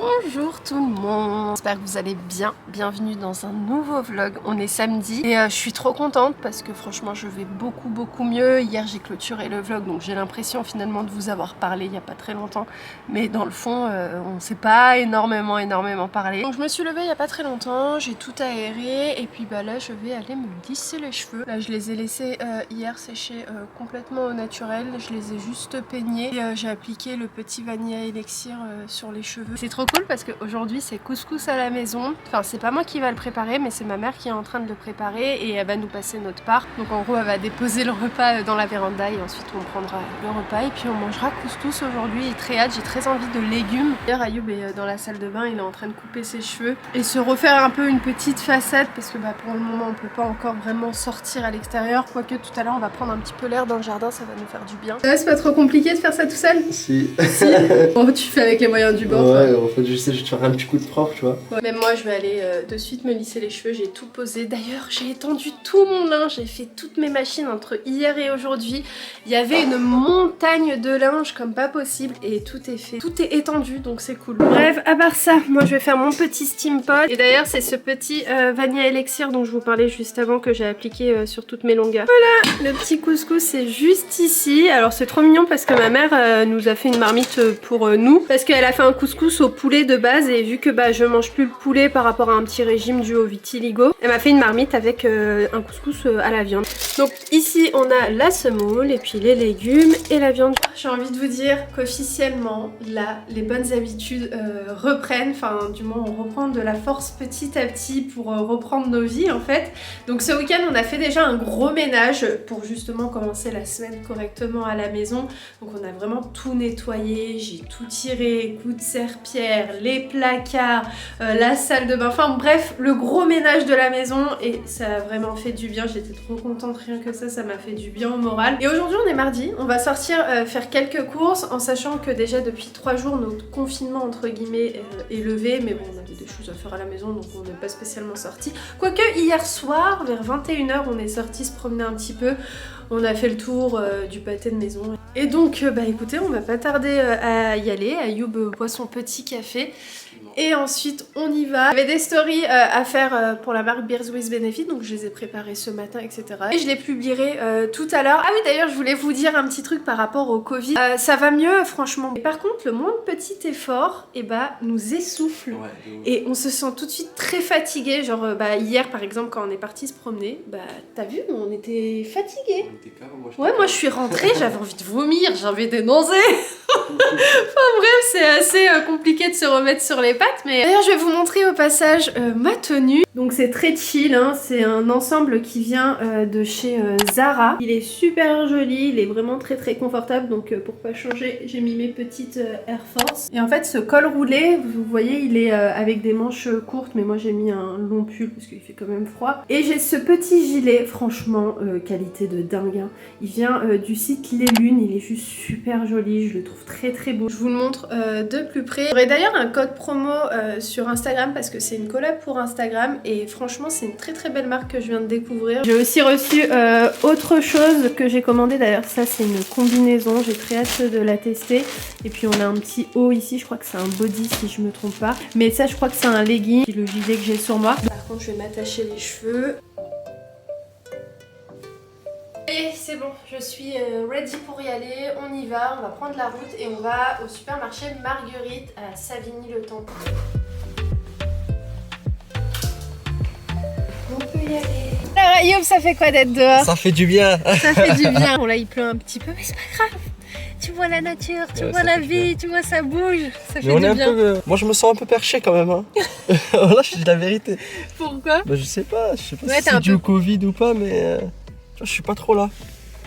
Bonjour tout le monde, j'espère que vous allez bien, bienvenue dans un nouveau vlog. On est samedi et je suis trop contente parce que franchement je vais beaucoup mieux. Hier j'ai clôturé le vlog donc j'ai l'impression finalement de vous avoir parlé il n'y a pas très longtemps, mais dans le fond on ne s'est pas énormément parlé. Donc je me suis levée il n'y a pas très longtemps, j'ai tout aéré et puis bah là je vais aller me lisser les cheveux. Là je les ai laissés hier sécher complètement au naturel, je les ai juste peignés et j'ai appliqué le petit Vanilla Elixir sur les cheveux. C'est trop cool parce qu'aujourd'hui c'est couscous à la maison. Enfin c'est pas moi qui va le préparer mais c'est ma mère qui est en train de le préparer et elle va nous passer notre part. Donc en gros elle va déposer le repas dans la véranda et ensuite on prendra le repas et puis on mangera couscous aujourd'hui. Et très hâte, j'ai très envie de légumes. D'ailleurs Ayoub est dans la salle de bain, il est en train de couper ses cheveux et se refaire un peu une petite façade parce que bah, pour le moment on peut pas encore vraiment sortir à l'extérieur. Quoique tout à l'heure on va prendre un petit peu l'air dans le jardin, ça va nous faire du bien. C'est pas trop compliqué de faire ça tout seul? Si. Bon, tu fais avec les moyens du bord. Ouais, en fait, je sais juste faire un petit coup de propre, tu vois. Ouais. Même moi, je vais aller de suite me lisser les cheveux. J'ai tout posé. D'ailleurs, j'ai étendu tout mon linge. J'ai fait toutes mes machines entre hier et aujourd'hui. Il y avait une montagne de linge comme pas possible et tout est fait. Tout est étendu, donc c'est cool. Bref, à part ça, moi, je vais faire mon petit steam pot. Et d'ailleurs, c'est ce petit Vanilla Elixir dont je vous parlais juste avant que j'ai appliqué sur toutes mes longueurs. Voilà, le petit couscous, c'est juste ici. Alors, c'est trop mignon parce que ma mère nous a fait une marmite pour nous parce qu'elle a fait un couscous au poulet de base et vu que bah je mange plus le poulet par rapport à un petit régime dû au vitiligo, elle m'a fait une marmite avec un couscous à la viande. Donc ici on a la semoule et puis les légumes et la viande. J'ai envie de vous dire qu'officiellement là les bonnes habitudes reprennent, enfin du moins on reprend de la force petit à petit pour reprendre nos vies en fait. Donc ce week-end on a fait déjà un gros ménage pour justement commencer la semaine correctement à la maison. Donc on a vraiment tout nettoyé, j'ai tout tiré, coups de serpillère, les placards, la salle de bain, enfin bref, le gros ménage de la maison et ça a vraiment fait du bien, j'étais trop contente, rien que ça m'a fait du bien au moral. Et aujourd'hui on est mardi, on va sortir faire quelques courses en sachant que déjà depuis 3 jours notre confinement entre guillemets est levé, mais bon on avait des choses à faire à la maison donc on n'est pas spécialement sorti. Quoique hier soir vers 21h on est sorti se promener un petit peu. On a fait le tour du pâté de maison. Et donc, bah écoutez, on va pas tarder à y aller. Ayoub boit son petit café. Et ensuite, on y va. J'avais des stories à faire pour la marque Beers with Benefit, donc je les ai préparées ce matin, etc. Et je les publierai tout à l'heure. Ah oui, d'ailleurs, je voulais vous dire un petit truc par rapport au Covid. Ça va mieux, franchement. Et par contre, le moindre petit effort, et bah, nous essouffle. Ouais, et on se sent tout de suite très fatigué. Genre, bah, hier, par exemple, quand on est parti se promener, bah, t'as vu, on était fatigués. Moi je suis rentrée, j'avais envie de vomir, j'avais des nausées. Enfin bref, c'est assez compliqué de se remettre sur les pattes. Mais d'ailleurs je vais vous montrer au passage ma tenue. Donc c'est très chill, hein. C'est un ensemble qui vient de chez Zara. Il est super joli, il est vraiment très confortable. Donc pour pas changer, j'ai mis mes petites Air Force. Et en fait ce col roulé, vous voyez, il est avec des manches courtes. Mais moi j'ai mis un long pull parce qu'il fait quand même froid. Et j'ai ce petit gilet, franchement qualité de dingue, hein. Il vient du site Les Lunes, il est juste super joli, je le trouve très beau. Je vous le montre de plus près. J'aurai d'ailleurs un code promo sur Instagram parce que c'est une collab pour Instagram et franchement c'est une très belle marque que je viens de découvrir. J'ai aussi reçu autre chose que j'ai commandé, d'ailleurs ça c'est une combinaison, j'ai très hâte de la tester. Et puis on a un petit haut ici, je crois que c'est un body si je me trompe pas. Mais ça je crois que c'est un legging, le gilet que j'ai sur moi. Par contre je vais m'attacher les cheveux. Et c'est bon, je suis ready pour y aller, on y va, on va prendre la route et on va au supermarché Marguerite à Savigny-le-Temple. On peut y aller. Alors Ayoub, ça fait quoi d'être dehors? Ça fait du bien. Ça fait du bien. Bon là il pleut un petit peu mais c'est pas grave. Tu vois la nature, tu vois la vie, tu vois ça bouge, ça fait du bien. Moi je me sens un peu perché quand même, hein. Là je dis la vérité. Pourquoi? Bah, je sais pas si c'est dû au Covid ou pas mais... je suis pas trop là.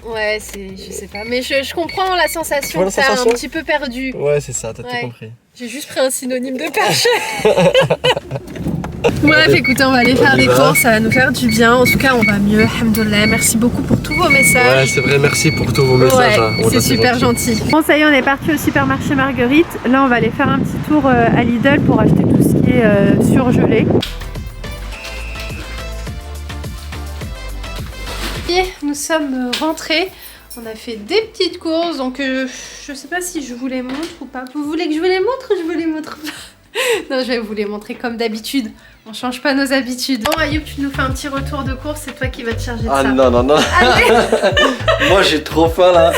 Ouais, je sais pas, mais je comprends la sensation, que t'as un petit peu perdu. Ouais, c'est ça, t'as tout compris. J'ai juste pris un synonyme de perché. Bref, écoutez, on va aller faire des courses, ça va nous faire du bien. En tout cas, on va mieux, alhamdoulilah. Merci beaucoup pour tous vos messages. Ouais, c'est vrai, merci pour tous vos messages. Ouais, hein. C'est super gentil. Bon, ça y est, on est parti au supermarché Marguerite. Là, on va aller faire un petit tour à Lidl pour acheter tout ce qui est surgelé. Nous sommes rentrés, on a fait des petites courses, donc je sais pas si je vous les montre ou pas. Vous voulez que je vous les montre ou je vous les montre pas? Non, je vais vous les montrer comme d'habitude. On change pas nos habitudes. Bon, Ayoub, tu nous fais un petit retour de course, c'est toi qui vas te charger de ça. Ah non, non, non. Moi, j'ai trop faim là.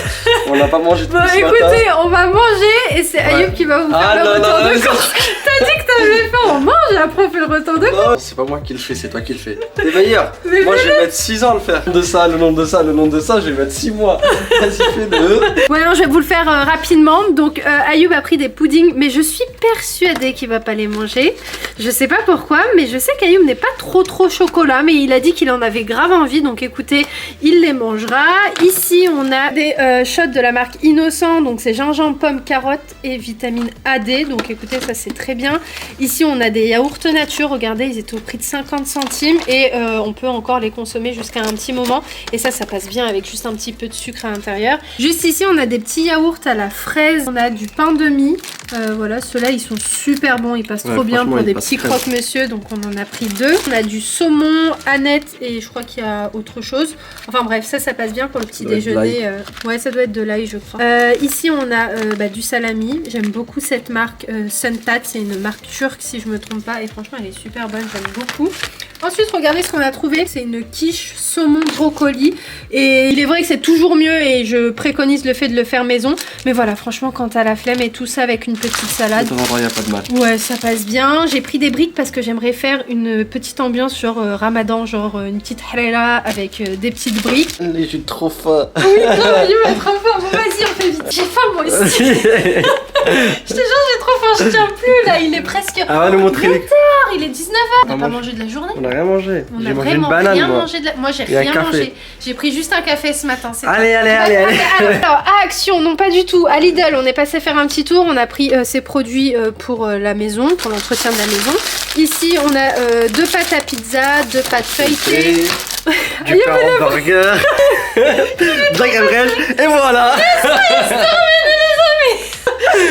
On n'a pas mangé tout ce matin. Écoutez, on va manger et c'est Ayoub qui va vous faire le retour de course. T'as dit que t'avais faim, on mange et après on fait le retour de course. Non, c'est pas moi qui le fais, c'est toi qui le fais. T'es meilleur. Moi, je vais mettre 6 ans à le faire. Le nom de ça, je vais mettre 6 mois. Vas-y, fais-le. Ouais, non, je vais vous le faire rapidement. Donc, Ayoub a pris des puddings, mais je suis persuadée qu'il va pas les manger. Je sais pas pourquoi, mais je sais qu'Ayoub n'est pas trop chocolat, mais il a dit qu'il en avait grave envie, donc écoutez, il les mangera. Ici, on a des shots de la marque Innocent, donc c'est gingembre, pomme, carotte et vitamine AD, donc écoutez, ça c'est très bien. Ici, on a des yaourts nature, regardez, ils étaient au prix de 50 centimes et on peut encore les consommer jusqu'à un petit moment, et ça passe bien avec juste un petit peu de sucre à l'intérieur. Juste ici, on a des petits yaourts à la fraise, on a du pain de mie, voilà, ceux-là, ils sont super bons, ils passent trop bien pour des petits croque-monsieur, donc on en a pris 2. On a du saumon, aneth et je crois qu'il y a autre chose. Enfin bref, ça passe bien pour le petit déjeuner. Ouais, ça doit être de l'ail, je crois. Ici, on a du salami. J'aime beaucoup cette marque Suntat. C'est une marque turque, si je me trompe pas. Et franchement, elle est super bonne. J'aime beaucoup. Ensuite, regardez ce qu'on a trouvé. C'est une quiche saumon brocoli. Et il est vrai que c'est toujours mieux et je préconise le fait de le faire maison. Mais voilà, franchement, quand t'as la flemme et tout ça avec une petite salade. De temps en temps, il n'y a pas de mal. Ouais, ça passe bien. J'ai pris des briques parce que j'aimerais faire une petite ambiance genre ramadan, genre une petite harira avec des petites briques. J'ai trop faim. Oui, non, il va trop faim. Bon, vas-y, on fait vite. J'ai faim moi aussi. Je te jure, j'ai trop faim. Je tiens plus là. Il est presque. Ah, va nous montrer les. Il est 19h. On n'a pas mangé de la journée. On n'a rien mangé. On J'ai a mangé vraiment une banane. Rien mangé de la... Moi, j'ai rien mangé. J'ai pris juste un café ce matin. Allez. Alors, à Action, non pas du tout. À Lidl, on est passé faire un petit tour. On a pris ces produits pour la maison, pour l'entretien de la maison. Ici, on a 2 pâtes à pizza, 2 pâtes feuilletées. Du pain hamburger. Bien Gabriel. Et voilà.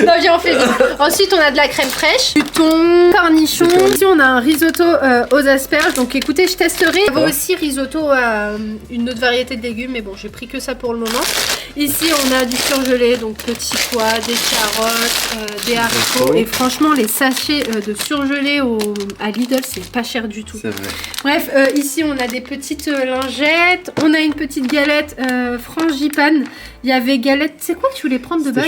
Non, viens, on fait vite. Ensuite, on a de la crème fraîche, du thon, cornichon. Ici, on a un risotto aux asperges. Donc, écoutez, je testerai. Il y avait aussi risotto à une autre variété de légumes, mais bon, j'ai pris que ça pour le moment. Ici, on a du surgelé, donc petits pois, des carottes, des haricots. Et franchement, les sachets de surgelé à Lidl, c'est pas cher du tout. C'est vrai. Bref, ici, on a des petites lingettes. On a une petite galette frangipane. Il y avait galette, c'est quoi que tu voulais prendre de base?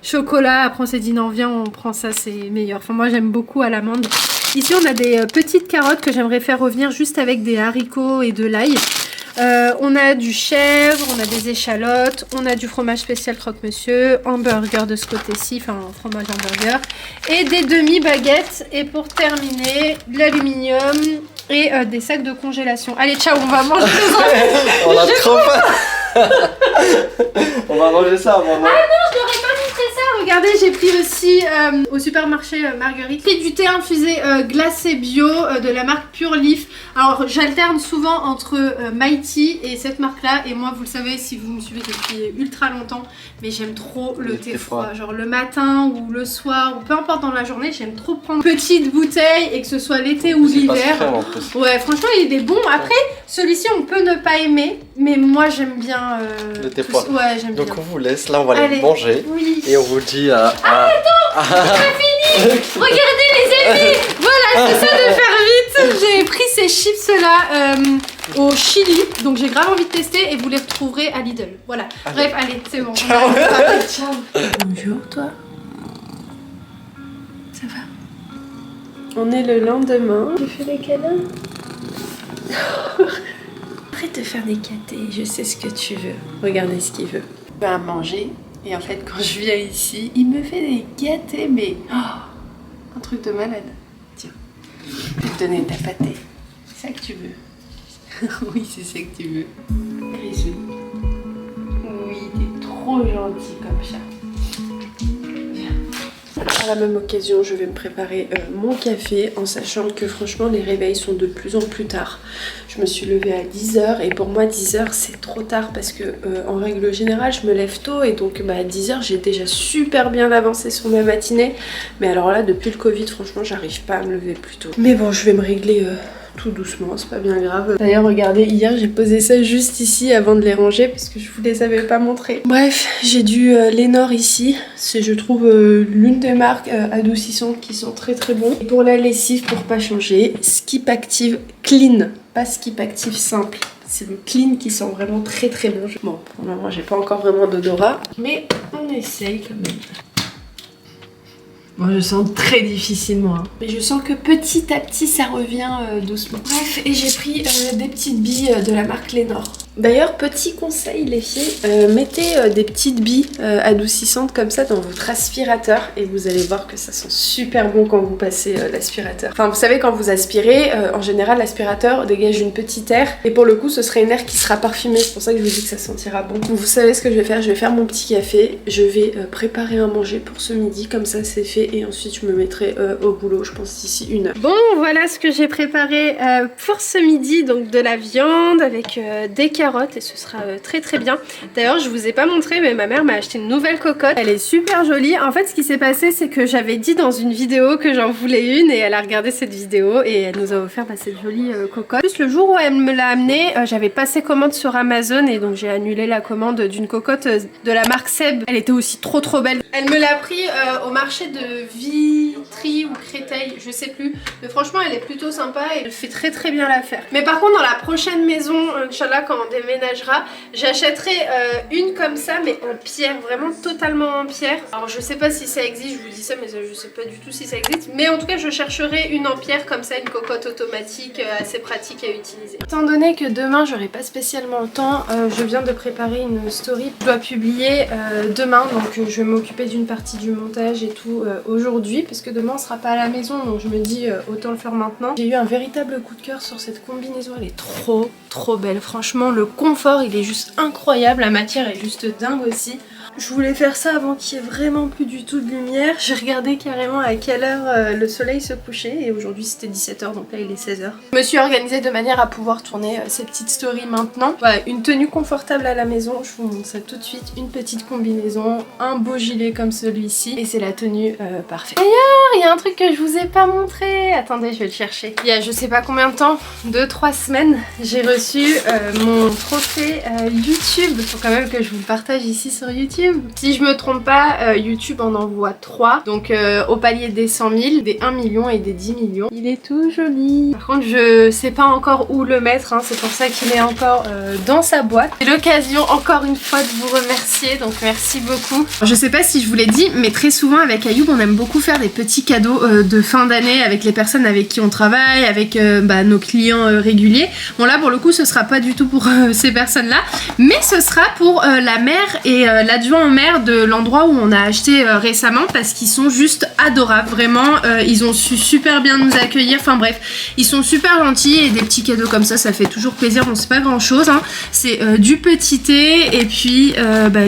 Chocolat, après on s'est dit non viens on prend ça, c'est meilleur. Enfin moi j'aime beaucoup à l'amande. Ici on a des petites carottes que j'aimerais faire revenir juste avec des haricots et de l'ail. On a du chèvre, on a des échalotes, on a du fromage spécial croque-monsieur, hamburger de ce côté-ci, enfin fromage hamburger, et des demi-baguettes. Et pour terminer, de l'aluminium et des sacs de congélation. Allez ciao, on va manger les On a trop faim. On va manger ça avant. Ah non, je n'aurais pas montré ça. Regardez, j'ai pris aussi au supermarché Marguerite. J'ai pris du thé infusé glacé bio de la marque Pure Leaf. Alors j'alterne souvent entre Mighty et cette marque là. Et moi vous le savez si vous me suivez depuis ultra longtemps, mais j'aime trop le thé froid. Genre le matin ou le soir ou peu importe dans la journée, j'aime trop prendre une petite bouteille et que ce soit l'été ou l'hiver. Ouais, franchement il est bon. Après celui-ci on peut ne pas aimer, mais moi j'aime bien le thé froid. Ouais, j'aime bien. Donc on vous laisse, là on va aller manger. Oui. Et on vous dit à... Attends, c'est pas fini. Regardez les amis. Voilà, c'est ça de faire vite. J'ai pris ces chips là au Chili, donc j'ai grave envie de tester et vous les retrouverez à Lidl. Voilà. Allez. Bref, allez, c'est bon. Ciao. Ciao. Bonjour toi. Ça va? On est le lendemain. Tu fais des câlins? Arrête de faire des catés, je sais ce que tu veux. Regardez ce qu'il veut. Il va manger et en fait quand je viens ici, il me fait des gâtés mais un truc de malade. Tiens, je vais te donner ta pâtée. C'est ça que tu veux? Oui, c'est ça que tu veux. Grisou. Oui, t'es trop gentil comme ça. À la même occasion, je vais me préparer mon café en sachant que franchement les réveils sont de plus en plus tard. Je me suis levée à 10h et pour moi 10h c'est trop tard parce que en règle générale je me lève tôt et donc à 10h j'ai déjà super bien avancé sur ma matinée. Mais alors là depuis le Covid franchement j'arrive pas à me lever plus tôt. Mais bon je vais me régler tout doucement, c'est pas bien grave. D'ailleurs regardez, hier j'ai posé ça juste ici avant de les ranger parce que je vous les avais pas montrés. Bref, j'ai du Lénor ici, c'est je trouve l'une des marques adoucissantes qui sont très très bons. Et pour la lessive, pour pas changer, Skip Active Clean, pas Skip Active simple. C'est le clean qui sent vraiment très très bon. Bon, pour le moment j'ai pas encore vraiment d'odorat, mais on essaye quand même. Moi je sens très difficilement, hein. Mais je sens que petit à petit ça revient doucement. Bref, et j'ai pris des petites billes de la marque Lénor. D'ailleurs, petit conseil les filles, mettez des petites billes adoucissantes comme ça dans votre aspirateur et vous allez voir que ça sent super bon quand vous passez l'aspirateur. Enfin vous savez quand vous aspirez, en général l'aspirateur dégage une petite air et pour le coup ce serait une air qui sera parfumée, c'est pour ça que je vous dis que ça sentira bon. Donc vous savez ce que je vais faire mon petit café, je vais préparer à manger pour ce midi, comme ça c'est fait et ensuite je me mettrai au boulot je pense d'ici 1 heure. Bon voilà ce que j'ai préparé pour ce midi, donc de la viande avec des carottes et ce sera très très bien. D'ailleurs je vous ai pas montré mais ma mère m'a acheté une nouvelle cocotte, elle est super jolie. En fait ce qui s'est passé c'est que j'avais dit dans une vidéo que j'en voulais une et elle a regardé cette vidéo et elle nous a offert cette jolie cocotte. Plus le jour où elle me l'a amenée, j'avais passé commande sur Amazon et donc j'ai annulé la commande d'une cocotte de la marque Seb. Elle était aussi trop belle. Elle me l'a pris au marché de Vitry ou Créteil, je sais plus. Mais franchement elle est plutôt sympa et elle fait très bien l'affaire. Mais par contre dans la prochaine maison, Inch'Allah quand on déménagera, j'achèterai une comme ça mais en pierre, vraiment totalement en pierre. Alors je sais pas si ça existe, je vous dis ça mais je sais pas du tout si ça existe. Mais en tout cas je chercherai une en pierre comme ça, une cocotte automatique assez pratique à utiliser. Étant donné que demain j'aurai pas spécialement le temps, je viens de préparer une story. Je dois publier demain donc je vais m'occuper d'une partie du montage et tout aujourd'hui parce que demain on sera pas à la maison donc je me dis autant le faire maintenant. J'ai eu un véritable coup de cœur sur cette combinaison, elle est trop belle. Franchement le confort il est juste incroyable, la matière est juste dingue aussi. Je voulais faire ça avant qu'il n'y ait vraiment plus du tout de lumière. J'ai regardé carrément à quelle heure le soleil se couchait et aujourd'hui c'était 17 h donc là il est 16 h. Je me suis organisée de manière à pouvoir tourner ces petites stories maintenant. Voilà, une tenue confortable à la maison, je vous montre ça tout de suite. Une petite combinaison, un beau gilet comme celui-ci et c'est la tenue parfaite. D'ailleurs, il y a un truc que je vous ai pas montré. Attendez, je vais le chercher. Il y a je sais pas combien de temps, 2-3 semaines, j'ai reçu mon trophée YouTube. Faut quand même que je vous le partage ici sur YouTube. Si je me trompe pas, YouTube en envoie 3. Donc au palier des 100 000, des 1 million et des 10 millions. Il est tout joli. Par contre, je sais pas encore où le mettre. Hein, c'est pour ça qu'il est encore dans sa boîte. C'est l'occasion encore une fois de vous remercier. Donc merci beaucoup. Je sais pas si je vous l'ai dit, mais très souvent avec Ayoub, on aime beaucoup faire des petits cadeaux de fin d'année avec les personnes avec qui on travaille, avec nos clients réguliers. Bon là, pour le coup, ce sera pas du tout pour ces personnes-là, mais ce sera pour la mère et l'adjoint en mer de l'endroit où on a acheté récemment parce qu'ils sont juste adorables, vraiment ils ont su super bien nous accueillir, enfin bref ils sont super gentils et des petits cadeaux comme ça fait toujours plaisir. Bon c'est pas grand chose hein. C'est du petit thé et puis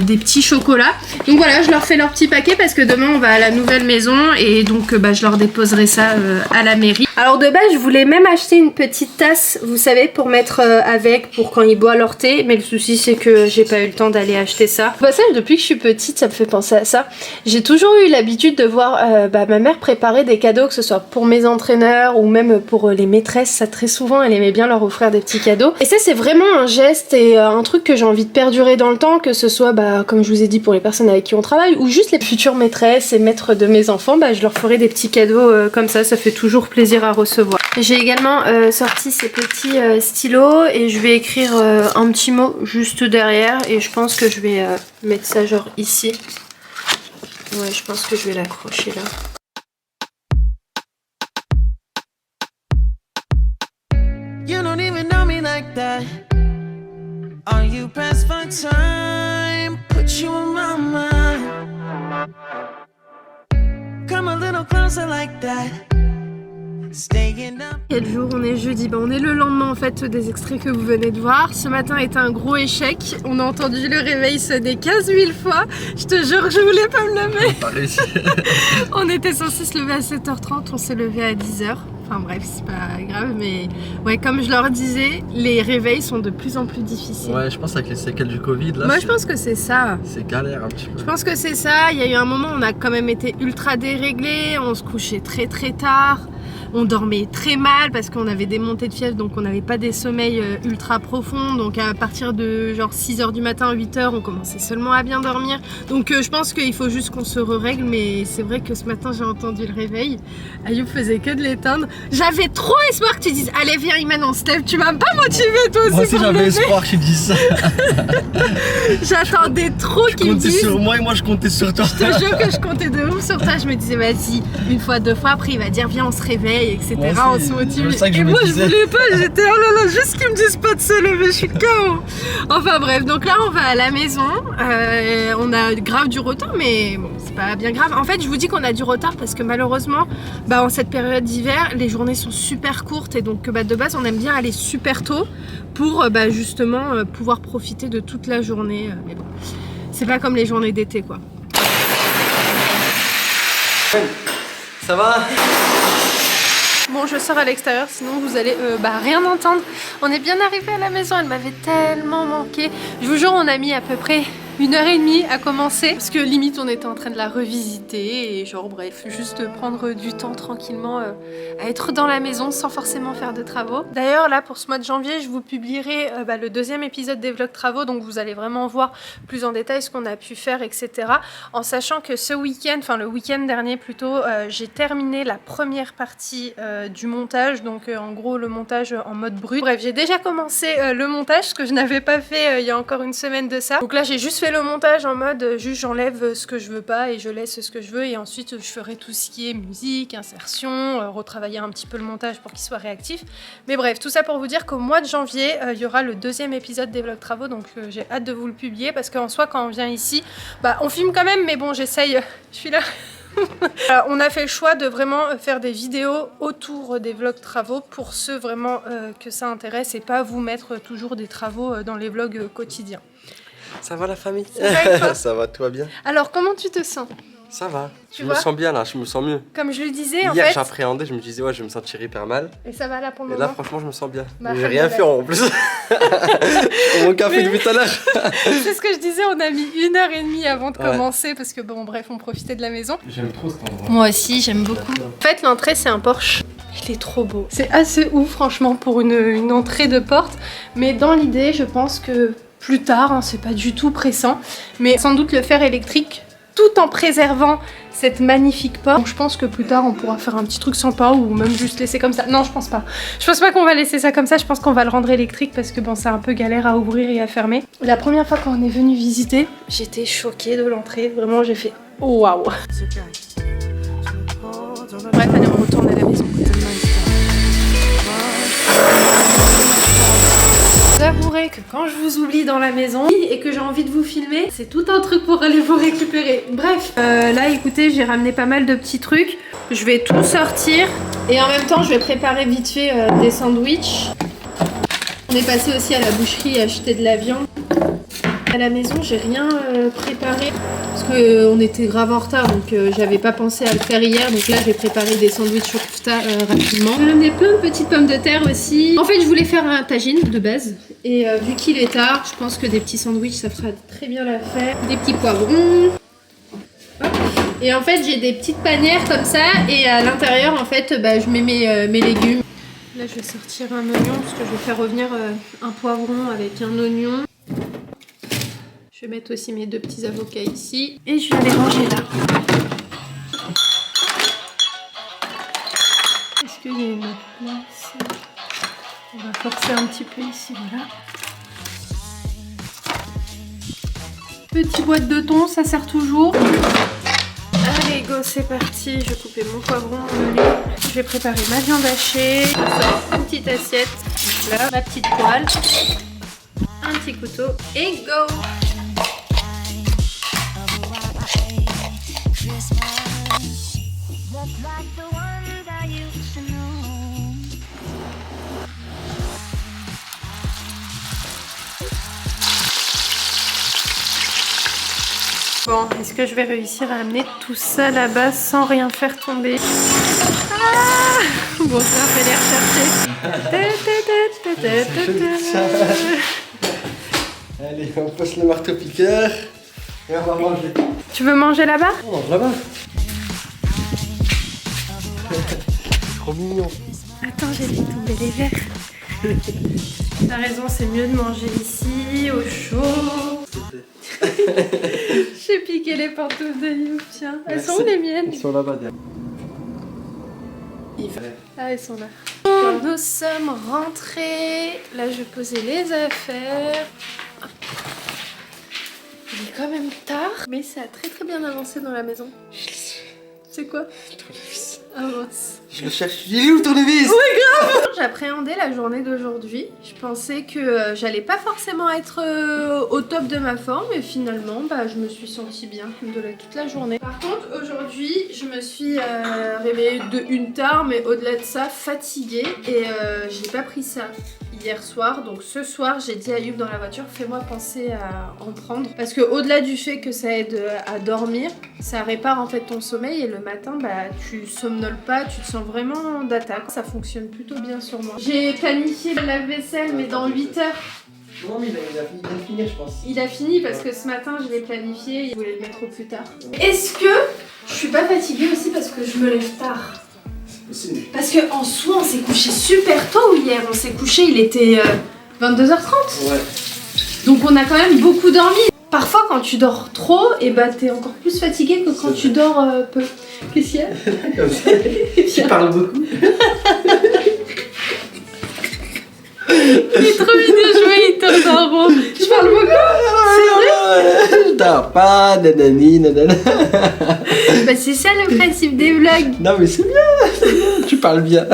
des petits chocolats, donc voilà je leur fais leur petit paquet parce que demain on va à la nouvelle maison et donc je leur déposerai ça à la mairie. Alors de base je voulais même acheter une petite tasse vous savez pour mettre avec pour quand ils boivent leur thé, mais le souci c'est que j'ai pas eu le temps d'aller acheter ça. Au passage depuis que je suis petite ça me fait penser à ça, j'ai toujours eu l'habitude de voir ma mère préparer des cadeaux, que ce soit pour mes entraîneurs ou même pour les maîtresses. Ça très souvent elle aimait bien leur offrir des petits cadeaux et ça c'est vraiment un geste et un truc que j'ai envie de perdurer dans le temps, que ce soit comme je vous ai dit pour les personnes avec qui on travaille ou juste les futures maîtresses et maîtres de mes enfants, je leur ferai des petits cadeaux comme ça fait toujours plaisir à recevoir. J'ai également sorti ces petits stylos et je vais écrire un petit mot juste derrière et je pense que je vais mettre ça genre ici. Ouais, je pense que je vais l'accrocher là. You don't even know me like that. Are you pressed for time? Put you in my mind. Come a little closer like that. Quel jour? On est jeudi, on est le lendemain en fait des extraits que vous venez de voir. Ce matin était un gros échec, on a entendu le réveil sonner 15 000 fois. Je te jure, je voulais pas me lever. Pas réussi. On était censé se lever à 7h30, on s'est levé à 10h. Enfin bref, c'est pas grave, mais ouais, comme je leur disais, les réveils sont de plus en plus difficiles. Ouais, je pense avec les séquelles du Covid là. Moi je pense que c'est ça. C'est galère un petit peu. Je pense que c'est ça, il y a eu un moment où on a quand même été ultra déréglés, on se couchait très tard. On dormait très mal parce qu'on avait des montées de fièvre, donc on n'avait pas des sommeils ultra profonds. Donc à partir de genre 6h du matin, 8h, on commençait seulement à bien dormir. Donc je pense qu'il faut juste qu'on se règle, mais c'est vrai que ce matin j'ai entendu le réveil. Ayoub faisait que de l'éteindre. J'avais trop espoir que tu dises allez viens Iman, on se lève. Tu m'as pas motivé toi aussi. Moi aussi j'avais espoir que tu dises ça. J'attendais trop qu'il me dise. Tu comptais sur moi et moi je comptais sur toi. Je te jure que je comptais de ouf sur toi. Je me disais vas-y, une fois, deux fois, après il va dire viens on se réveille, etc. On se motive. Et moi je voulais pas, j'étais oh là là, juste qu'ils me disent pas de se lever, je suis KO. Enfin bref, donc là on va à la maison. On a grave du retard, mais bon c'est pas bien grave. En fait je vous dis qu'on a du retard parce que malheureusement en cette période d'hiver les journées sont super courtes et donc de base on aime bien aller super tôt pour justement pouvoir profiter de toute la journée. Mais bon, c'est pas comme les journées d'été quoi. Ça va? Bon, je sors à l'extérieur, sinon vous allez rien entendre. On est bien arrivé à la maison, elle m'avait tellement manqué. Je vous jure, on a mis à peu près 1h30 à commencer parce que limite on était en train de la revisiter et genre bref, juste prendre du temps tranquillement à être dans la maison sans forcément faire de travaux. D'ailleurs là pour ce mois de janvier je vous publierai le 2e épisode des vlogs travaux, donc vous allez vraiment voir plus en détail ce qu'on a pu faire, etc. En sachant que ce week-end, enfin le week-end dernier plutôt, j'ai terminé la première partie du montage, donc en gros le montage en mode brut. Bref, j'ai déjà commencé le montage, ce que je n'avais pas fait il y a encore une semaine de ça. Donc là j'ai juste fait le montage en mode juste j'enlève ce que je veux pas et je laisse ce que je veux, et ensuite je ferai tout ce qui est musique, insertion, retravailler un petit peu le montage pour qu'il soit réactif. Mais bref, tout ça pour vous dire qu'au mois de janvier il y aura le 2e épisode des vlogs travaux, donc j'ai hâte de vous le publier parce qu'en soi quand on vient ici, on filme quand même, mais bon j'essaye, je suis là. On a fait le choix de vraiment faire des vidéos autour des vlogs travaux pour ceux vraiment que ça intéresse et pas vous mettre toujours des travaux dans les vlogs quotidiens. Ça va la famille? Ça va, tout va bien. Alors comment tu te sens? Ça va, je me sens bien là, je me sens mieux. Comme je le disais, hier, en fait... j'appréhendais, je me disais ouais je vais me sentir hyper mal. Et ça va là pour le moment? moment? Et là franchement je me sens bien. Bah, j'ai rien fait en plus. Mon café depuis tout à l'heure. C'est ce que je disais, on a mis 1h30 avant de commencer parce que bon bref on profitait de la maison. J'aime trop cet endroit. Moi aussi j'aime beaucoup. En fait l'entrée c'est un Porsche. Il est trop beau. C'est assez ouf franchement pour une entrée de porte. Mais dans l'idée je pense que plus tard, c'est pas du tout pressant, mais sans doute le faire électrique tout en préservant cette magnifique porte. Donc je pense que plus tard on pourra faire un petit truc sympa ou même juste laisser comme ça. Non je pense pas. Je pense pas qu'on va laisser ça comme ça, je pense qu'on va le rendre électrique parce que bon c'est un peu galère à ouvrir et à fermer. La première fois quand on est venu visiter, j'étais choquée de l'entrée, vraiment j'ai fait oh waouh. Bref allez on retourne à la maison. Vous avouerez que quand je vous oublie dans la maison et que j'ai envie de vous filmer, c'est tout un truc pour aller vous récupérer. Bref, là écoutez, j'ai ramené pas mal de petits trucs. Je vais tout sortir et en même temps je vais préparer vite fait des sandwichs. On est passé aussi à la boucherie acheter de la viande. À la maison, j'ai rien préparé parce qu'on était grave en retard, donc j'avais pas pensé à le faire hier. Donc là, j'ai préparé des sandwichs au kofta rapidement. J'ai ramené plein de petites pommes de terre aussi. En fait, je voulais faire un tagine de base. Et vu qu'il est tard, je pense que des petits sandwichs, ça fera très bien l'affaire. Des petits poivrons. Hop. Et en fait, j'ai des petites panières comme ça. Et à l'intérieur, en fait, je mets mes légumes. Là, je vais sortir un oignon parce que je vais faire revenir un poivron avec un oignon. Je vais mettre aussi mes 2 petits avocats ici. Et je vais les ranger là. Est-ce qu'il y a une place? On va forcer un petit peu ici, voilà. Petite boîte de thon, ça sert toujours. Allez go, c'est parti. Je vais couper mon poivron, mon oignon. Je vais préparer ma viande hachée. Une petite assiette. Donc là, ma petite poêle. Un petit couteau et go! Bon, est-ce que je vais réussir à amener tout ça là-bas sans rien faire tomber? Ah bon, ça fait l'air chercher. Allez, on passe le marteau-piqueur et on va manger. Tu veux manger là-bas? On mange là-bas. trop mignon. Attends, j'ai fait tomber les verres. T'as raison, c'est mieux de manger ici, au chaud. J'ai piqué les pantoufles de You, tiens. Elles sont où les miennes? Ils sont là-bas derrière. Ah, elles sont là. Alors, nous sommes rentrés. Là, je vais poser les affaires. Il est quand même tard, mais ça a très très bien avancé dans la maison. C'est quoi? Tournevis. Ah mince. Je le cherche. Il est où le tournevis? Ouais, grave. J'appréhendais la journée d'aujourd'hui. Je pensais que j'allais pas forcément être au top de ma forme, et finalement, bah, je me suis sentie bien toute la journée. Par contre, aujourd'hui, je me suis réveillée d'une tard, mais au-delà de ça, fatiguée, et j'ai pas pris ça hier soir. Donc ce soir, j'ai dit à Youb dans la voiture, fais-moi penser à en prendre, parce que au-delà du fait que ça aide à dormir, ça répare en fait ton sommeil, et le matin, bah, tu somnoles pas, tu te sens vraiment d'attaque. Ça fonctionne plutôt bien sur moi. J'ai planifié le lave-vaisselle, mais dans 8 heures. Non, mais il a fini, je pense. Il a fini parce que ce matin, je l'ai planifié, il voulait le mettre au plus tard. Est-ce que je suis pas fatiguée aussi parce que je me lève tard? Parce que en soi, on s'est couché super tôt hier. On s'est couché, il était 22h30. Ouais. Donc on a quand même beaucoup dormi. Parfois, quand tu dors trop, et bah t'es encore plus fatigué que quand tu dors peu. Qu'est-ce qu'il y a? Comme ça. Tu parles beaucoup. Il est trop vite de jouer, il tourne en rond. Je parle beaucoup. Je dors pas, nanani, nanana. Bah c'est ça le principe des vlogs. Non mais c'est bien. Tu parles bien.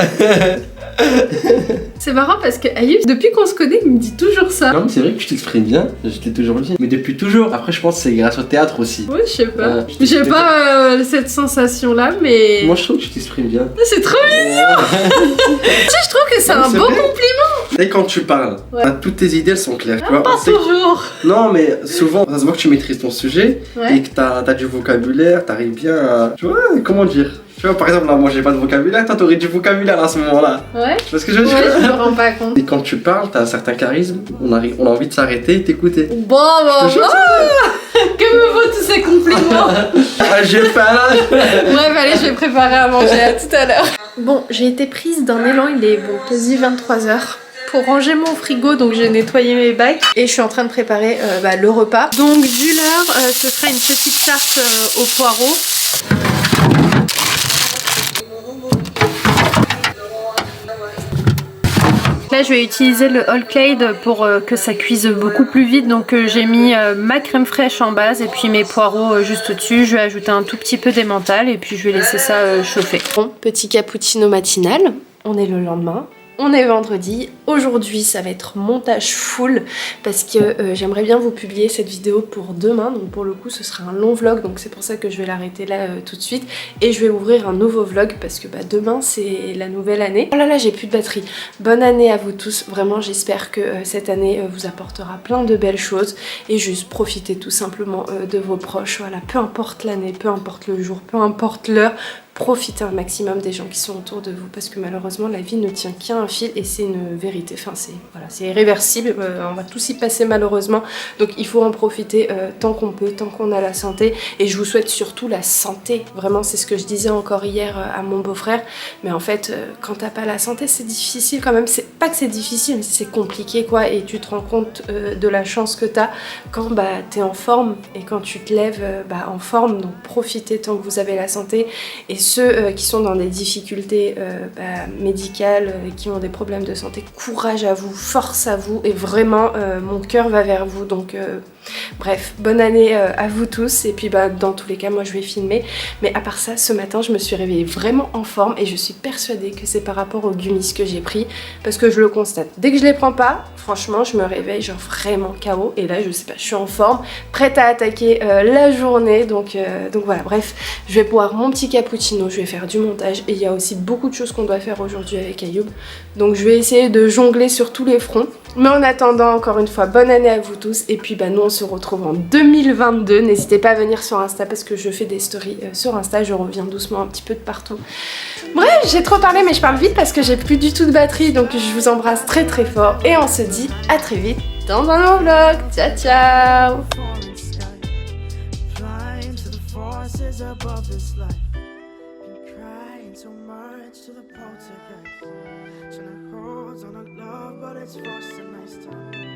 C'est marrant parce que Ayoub, depuis qu'on se connaît, il me dit toujours ça. Non mais c'est vrai que tu t'exprimes bien, je t'ai toujours dit. Mais depuis toujours. Après je pense que c'est grâce au théâtre aussi. Ouais, je sais pas. J'ai pas cette sensation là, mais... Moi je trouve que tu t'exprimes bien. C'est trop mignon. Tu sais, je trouve que c'est un beau compliment. Et quand tu parles, ouais, toutes tes idées elles sont claires. Ah, tu vois, pas toujours. Non mais souvent, ça se voit que tu maîtrises ton sujet, ouais, et que t'as du vocabulaire, t'arrives bien à... Tu vois, comment dire? Tu vois, par exemple, là, moi j'ai pas de vocabulaire, toi t'aurais du vocabulaire à ce moment-là. Ouais. Tu vois ce que je veux dire? Ouais, je me rends pas compte. Et quand tu parles, t'as un certain charisme, on a envie de s'arrêter et t'écouter. Bon, que me vaut tous ces compliments? Ah, j'ai pas là. Bref, allez, je vais préparer à manger, à tout à l'heure. Bon, j'ai été prise d'un élan, il est bon, quasi 23h. Pour ranger mon frigo, donc j'ai nettoyé mes bacs et je suis en train de préparer le repas. Donc vu l'heure, ce sera une petite tarte aux poireaux. Là je vais utiliser le All Clade pour que ça cuise beaucoup plus vite, donc j'ai mis ma crème fraîche en base et puis mes poireaux juste au-dessus. Je vais ajouter un tout petit peu d'emmental et puis je vais laisser ça chauffer. Bon, petit cappuccino matinal, on est le lendemain. On est vendredi, aujourd'hui ça va être montage full parce que j'aimerais bien vous publier cette vidéo pour demain, donc pour le coup ce sera un long vlog, donc c'est pour ça que je vais l'arrêter là tout de suite et je vais ouvrir un nouveau vlog parce que demain c'est la nouvelle année. Oh là là, j'ai plus de batterie. Bonne année à vous tous, vraiment j'espère que cette année vous apportera plein de belles choses et juste profitez tout simplement de vos proches, voilà, peu importe l'année, peu importe le jour, peu importe l'heure. Profitez un maximum des gens qui sont autour de vous parce que malheureusement la vie ne tient qu'à un fil et c'est une vérité, enfin c'est irréversible, on va tous y passer malheureusement, donc il faut en profiter tant qu'on peut, tant qu'on a la santé, et je vous souhaite surtout la santé, vraiment c'est ce que je disais encore hier à mon beau-frère, mais en fait quand t'as pas la santé c'est difficile quand même, c'est pas que c'est difficile mais c'est compliqué quoi, et tu te rends compte de la chance que t'as quand t'es en forme et quand tu te lèves en forme, donc profitez tant que vous avez la santé. Et ceux qui sont dans des difficultés médicales, qui ont des problèmes de santé, courage à vous, force à vous, et vraiment mon cœur va vers vous, donc bref, bonne année à vous tous, et puis dans tous les cas moi je vais filmer, mais à part ça ce matin je me suis réveillée vraiment en forme et je suis persuadée que c'est par rapport aux gummies que j'ai pris, parce que je le constate, dès que je les prends pas, franchement je me réveille genre vraiment KO, et là je sais pas, je suis en forme, prête à attaquer la journée, donc voilà, bref, je vais boire mon petit cappuccino, je vais faire du montage et il y a aussi beaucoup de choses qu'on doit faire aujourd'hui avec Ayoub, donc je vais essayer de jongler sur tous les fronts, mais en attendant encore une fois bonne année à vous tous, et puis nous on se retrouve en 2022, n'hésitez pas à venir sur Insta parce que je fais des stories sur Insta, je reviens doucement un petit peu de partout. Bref, j'ai trop parlé mais je parle vite parce que j'ai plus du tout de batterie, donc je vous embrasse très très fort et on se dit à très vite dans un nouveau vlog. Ciao ciao. Above this life and crying too much to the poltergeist. Trying to hold on to love, but it's forced and nice time.